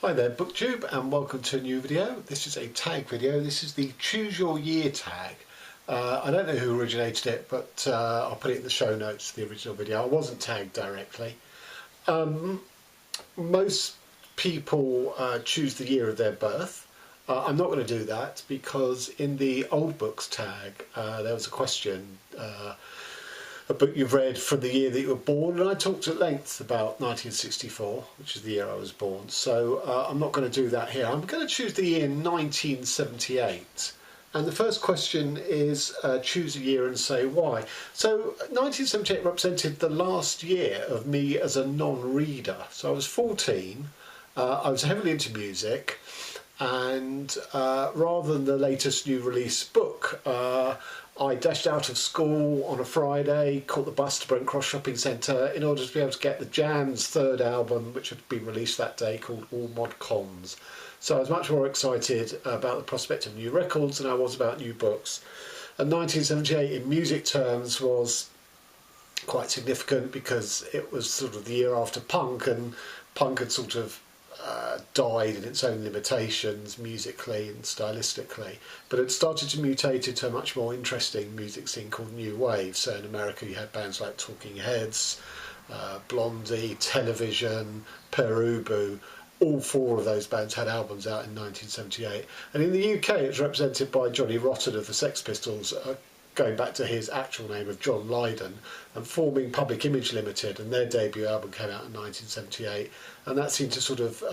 Hi there BookTube, and welcome to a new video. This is a tag video. This is the Choose Your Year tag. I don't know who originated it, but I'll put it in the show notes, the original video. I wasn't tagged directly. Most people choose the year of their birth. I'm not going to do that because in the old books tag there was a question, a book you've read from the year that you were born, and I talked at length about 1964, which is the year I was born, so I'm not going to do that here. I'm going to choose the year 1978, and the first question is choose a year and say why. So 1978 represented the last year of me as a non-reader. So I was 14, I was heavily into music, and rather than the latest new release book, I dashed out of school on a Friday, caught the bus to Brent Cross Shopping Centre in order to be able to get the Jam's third album, which had been released that day, called All Mod Cons. So I was much more excited about the prospect of new records than I was about new books. And 1978 in music terms was quite significant because it was sort of the year after punk, and punk had sort of died in its own limitations musically and stylistically, but it started to mutate into a much more interesting music scene called New Wave. So in America you had bands like Talking Heads, Blondie, Television, Perubu. All four of those bands had albums out in 1978, and in the UK it's represented by Johnny Rotten of the Sex Pistols, going back to his actual name of John Lydon, and forming Public Image Limited, and their debut album came out in 1978, and that seemed to sort of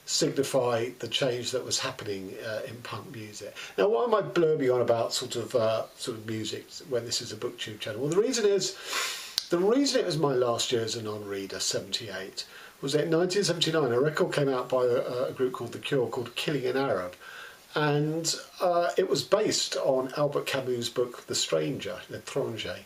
signify the change that was happening in punk music. Now, why am I blurbing on about sort of music when this is a BookTube channel? Well, the reason it was my last year as a non-reader, 78, was that in 1979 a record came out by a group called The Cure called Killing an Arab. And it was based on Albert Camus' book The Stranger, L'étranger.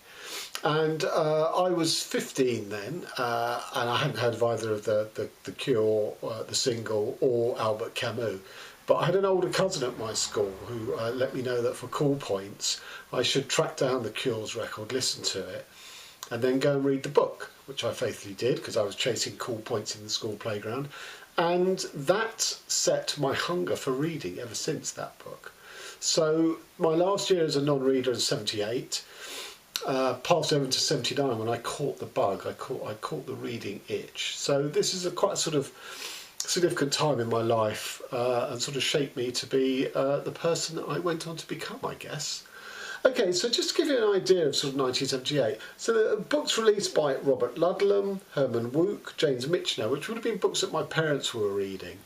And I was 15 then, and I hadn't heard of either of the Cure, the single, or Albert Camus. But I had an older cousin at my school who let me know that for cool points I should track down the Cure's record, listen to it, and then go and read the book, which I faithfully did because I was chasing cool points in the school playground. And that set my hunger for reading ever since that book. So my last year as a non-reader in 78, passed over to 79 when I caught the bug. I caught the reading itch. So this is quite a sort of significant time in my life, and sort of shaped me to be the person that I went on to become, I guess. Okay, so just to give you an idea of sort of 1978, so the books released by Robert Ludlum, Herman Wouk, James Michener, which would have been books that my parents were reading,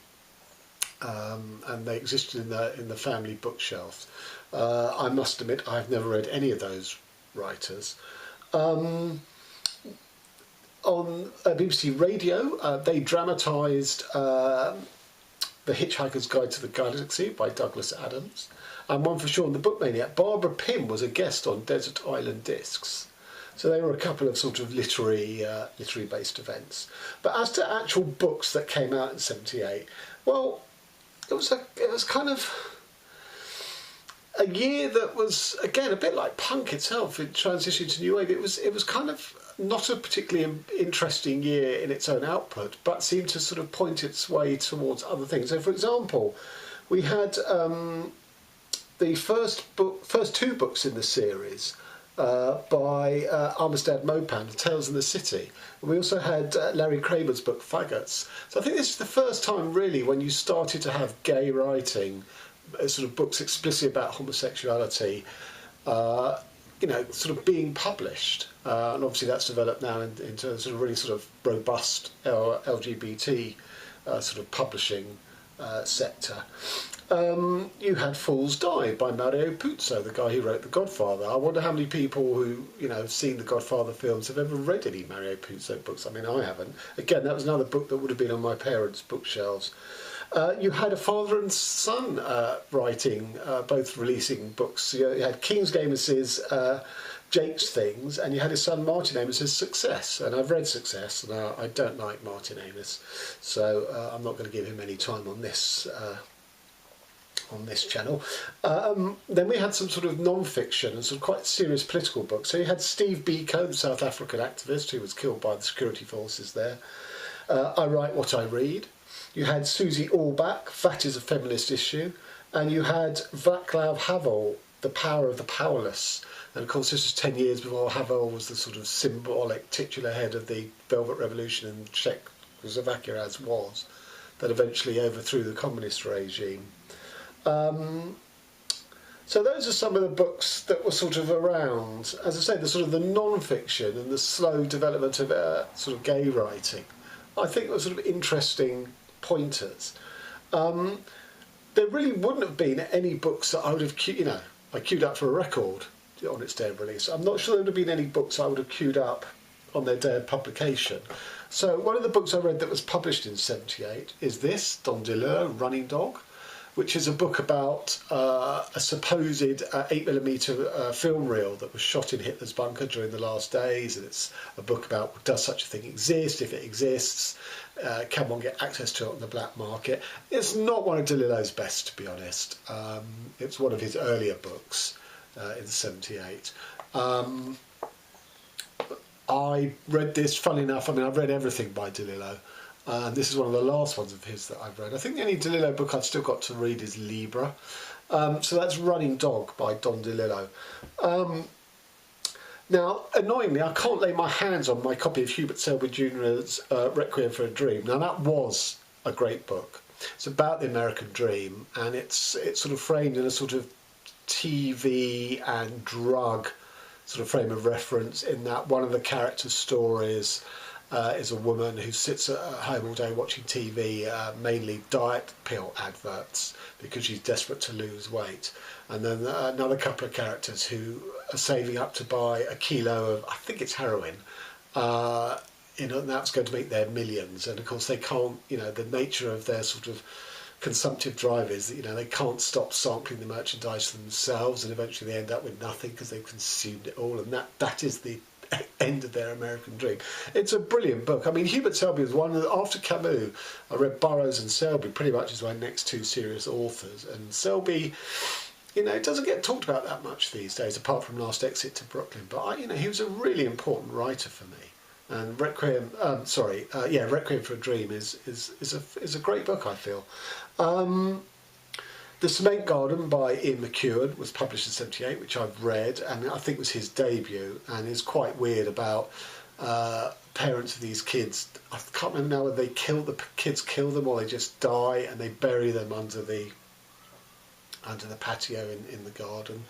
and they existed in the family bookshelves. I must admit I've never read any of those writers. On BBC Radio, they dramatised The Hitchhiker's Guide to the Galaxy by Douglas Adams. And one for sure in the Bookmaniac, Barbara Pym was a guest on Desert Island Discs. So they were a couple of sort of literary-based events. But as to actual books that came out in 78, well, it was kind of a year that was, again, a bit like punk itself. It transitioned to new wave. It was kind of not a particularly interesting year in its own output, but seemed to sort of point its way towards other things. So, for example, we had the first two books in the series by Armistead Maupin, Tales in the City. And we also had Larry Kramer's book Faggots. So I think this is the first time really when you started to have gay writing, sort of books explicitly about homosexuality, sort of being published. And obviously that's developed now into a sort of really sort of robust LGBT sort of publishing sector. You had Fools Die by Mario Puzo, the guy who wrote The Godfather. I wonder how many people who have seen the Godfather films have ever read any Mario Puzo books. I mean, I haven't. Again, that was another book that would have been on my parents' bookshelves. You had a father and son writing, both releasing books. You had King's Amos's Jake's Things, and you had his son Martin Amos's Success. And I've read Success, and I don't like Martin Amos, so I'm not going to give him any time on this channel. Then we had some sort of non-fiction and some quite serious political books. So you had Steve Biko, the South African activist who was killed by the security forces there. I Write What I Read. You had Susie Orbach, That is a Feminist Issue, and you had Václav Havel, The Power of the Powerless. And of course this was 10 years before Havel was the sort of symbolic titular head of the Velvet Revolution in Czechoslovakia, as was, that eventually overthrew the communist regime. So those are some of the books that were sort of around. As I say, the sort of the non-fiction and the slow development of sort of gay writing, I think were sort of interesting pointers. There really wouldn't have been any books that I would have, I queued up for a record on its day of release. I'm not sure there would have been any books I would have queued up on their day of publication. So one of the books I read that was published in '78 is this, Dellilo, Running Dog, which is a book about a supposed 8mm film reel that was shot in Hitler's bunker during the last days, and it's a book about, does such a thing exist? If it exists, can one get access to it on the black market? It's not one of Delillo's best, to be honest. It's one of his earlier books in '78. I read this, funnily enough, I mean, I've read everything by Dellilo. This is one of the last ones of his that I've read. I think the only Dellilo book I've still got to read is Libra. So that's Running Dog by Don Dellilo. Now, annoyingly, I can't lay my hands on my copy of Hubert Selby Jr.'s Requiem for a Dream. Now, that was a great book. It's about the American dream, and it's sort of framed in a sort of TV and drug sort of frame of reference, in that one of the characters' stories is a woman who sits at home all day watching TV, mainly diet pill adverts, because she's desperate to lose weight. And then another couple of characters who are saving up to buy a kilo of, I think it's heroin, and that's going to make their millions. And of course they can't, the nature of their sort of consumptive drive is that, they can't stop sampling the merchandise themselves, and eventually they end up with nothing because they've consumed it all. And that is the end of their American dream. It's a brilliant book. I mean, Hubert Selby was one of the, after Camus, I read Burroughs and Selby pretty much as my next two serious authors. And Selby, it doesn't get talked about that much these days, apart from Last Exit to Brooklyn. But he was a really important writer for me. And Requiem for a Dream is a great book, I feel. The Cement Garden by Ian McEwan was published in '78, which I've read, and I think was his debut, and is quite weird about parents of these kids. I can't remember now whether the kids kill them or they just die, and they bury them under the patio in the garden.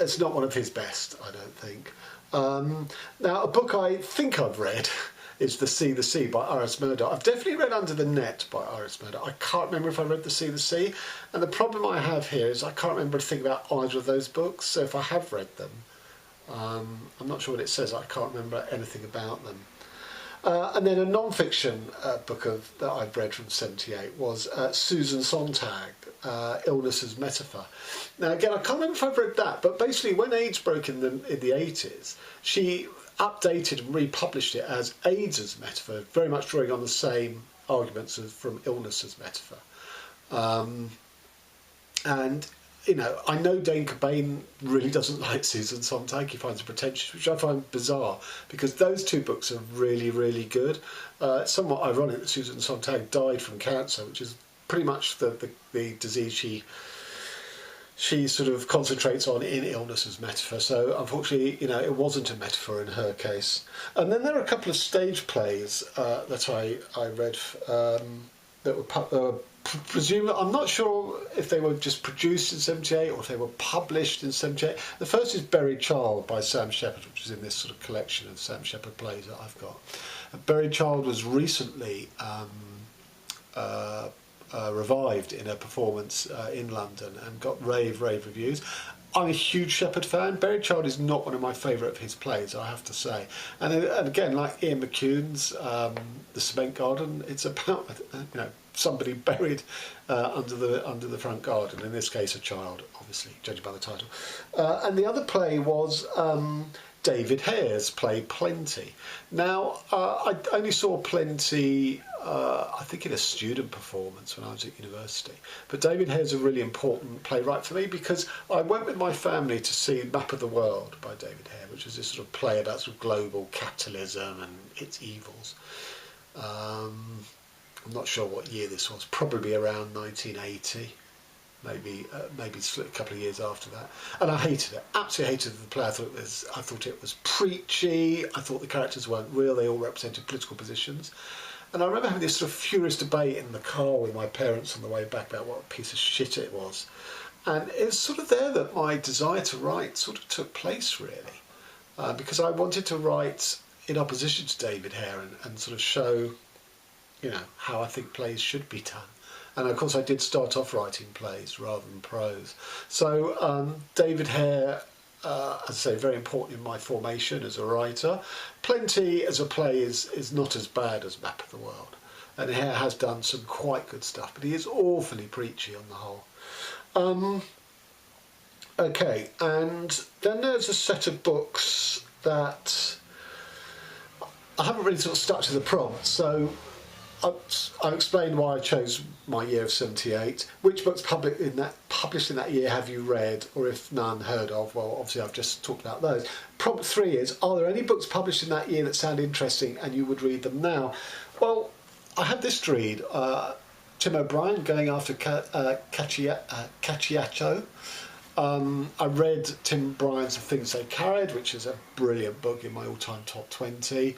It's not one of his best, I don't think. Now, a book I think I've read is The Sea by R.S. Murdoch. I've definitely read Under the Net by R.S. Murdoch. I can't remember if I read The Sea, and the problem I have here is I can't remember a thing about either of those books, so if I have read them, I'm not sure what it says. I can't remember anything about them. And then a non-fiction book that I've read from '78 was Susan Sontag, Illness as Metaphor. Now again, I can't remember if I've read that, but basically when AIDS broke in the 80s, she updated and republished it as AIDS as Metaphor, very much drawing on the same arguments as from Illness as Metaphor. And I know Dane Cobain really doesn't like Susan Sontag. He finds it pretentious, which I find bizarre, because those two books are really, really good. It's somewhat ironic that Susan Sontag died from cancer, which is pretty much the disease she sort of concentrates on in Illness as Metaphor. So unfortunately, it wasn't a metaphor in her case. And then there are a couple of stage plays that I read that were presumably, I'm not sure if they were just produced in '78 or if they were published in '78. The first is Buried Child by Sam Shephard, which is in this sort of collection of Sam Shephard plays that I've got. Buried Child was recently revived in a performance in London and got rave reviews. I'm a huge Shephard fan. Buried Child is not one of my favourite of his plays, I have to say. And again, like Ian McEwan's The Cement Garden, it's about somebody buried under the front garden. In this case, a child, obviously, judging by the title. And the other play was David Hare's play Plenty. Now, I only saw Plenty, I think in a student performance when I was at university. But David Hare's a really important playwright for me, because I went with my family to see Map of the World by David Hare, which is this sort of play about sort of global capitalism and its evils. I'm not sure what year this was, probably around 1980. Maybe a couple of years after that, and I hated it. Absolutely hated the play. I thought it was preachy. I thought the characters weren't real. They all represented political positions. And I remember having this sort of furious debate in the car with my parents on the way back about what a piece of shit it was. And it was sort of there that my desire to write sort of took place, really, because I wanted to write in opposition to David Hare and sort of show, how I think plays should be done. And of course I did start off writing plays rather than prose. So David Hare, as I say, very important in my formation as a writer. Plenty as a play is not as bad as Map of the World. And Hare has done some quite good stuff, but he is awfully preachy on the whole. Okay, and then there's a set of books that I haven't really sort of stuck to the prompt, so I'll explain why I chose my year of 78. Which books published in that year have you read, or if none, heard of? Well, obviously I've just talked about those. Prompt 3 is, are there any books published in that year that sound interesting and you would read them now? Well, I had this to read. Tim O'Brien, Going After Cacciato. I read Tim O'Brien's The Things They Carried, which is a brilliant book in my all-time top 20.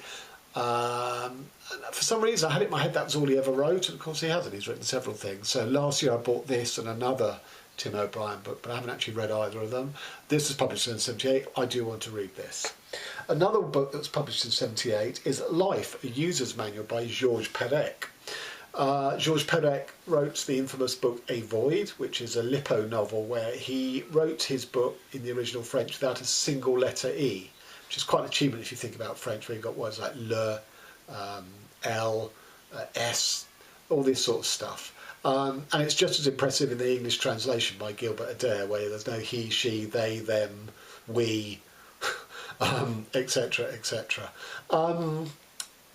For some reason I had it in my head that was all he ever wrote, and of course he hasn't. He's written several things. So last year I bought this and another Tim O'Brien book, but I haven't actually read either of them. This was published in 78. I do want to read this. Another book that was published in 78 is Life, a User's Manual by Georges Perec. Georges Perec wrote the infamous book A Void, which is a Lippo novel where he wrote his book in the original French without a single letter E, which is quite an achievement if you think about French, where you've got words like le, L, S, all this sort of stuff. And it's just as impressive in the English translation by Gilbert Adair, where there's no he, she, they, them, we, etc., etc.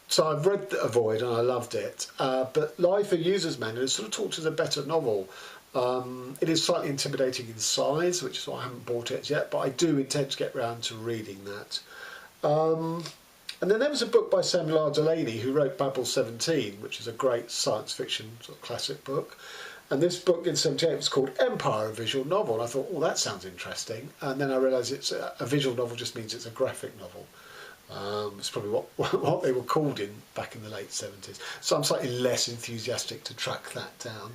So I've read A Void and I loved it. But Life, a User's Manual is sort of talked as a better novel. It is slightly intimidating in size, which is why I haven't bought it yet, but I do intend to get round to reading that. And then there was a book by Samuel R. Delaney, who wrote Babel 17, which is a great science fiction sort of classic book. And this book in 78 was called Empire, a visual novel. And I thought, oh, that sounds interesting. And then I realised it's a visual novel just means it's a graphic novel. It's probably what they were called back in the late 70s. So I'm slightly less enthusiastic to track that down.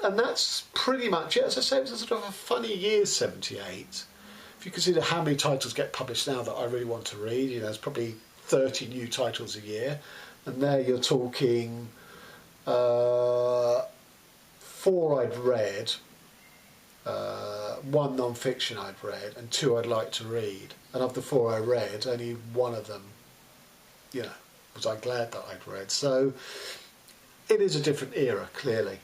And that's pretty much it. As I say, it was a sort of a funny year, 78. If you consider how many titles get published now that I really want to read, there's probably 30 new titles a year. And there you're talking 4 I'd read, 1 non-fiction I'd read, and 2 I'd like to read. And of the 4 I read, only one of them, was I glad that I'd read. So it is a different era, clearly.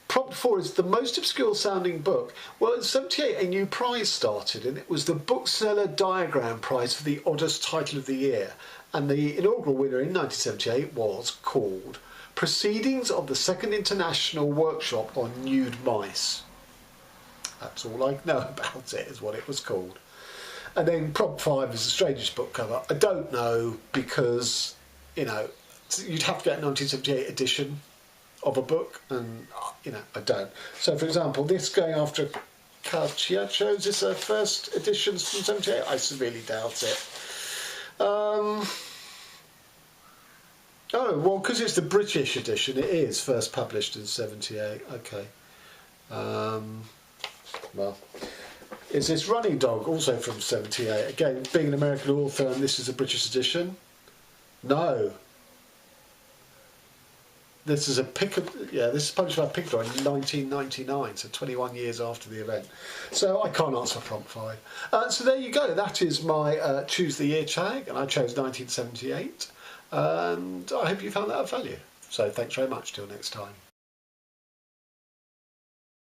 Prompt 4 is the most obscure sounding book. Well, in 78 a new prize started, and it was the Bookseller Diagram Prize for the oddest title of the year. And the inaugural winner in 1978 was called Proceedings of the Second International Workshop on Nude Mice. That's all I know about it, is what it was called. And then Prompt 5 is the Strangest book cover. I don't know, because, you'd have to get a 1978 edition of a book, and I don't. So for example, this Going After Cacciato, is this a first edition from 78? I severely doubt it. Oh, well, because it's the British edition, it is first published in 78. Okay. Well, is this Running Dog also from 78? Again, being an American author, and this is a British edition? No. This is this is published by Pictor in 1999, so 21 years after the event. So I can't answer prompt 5. So there you go. That is my Choose the Year tag, and I chose 1978. And I hope you found that of value. So thanks very much. Till next time.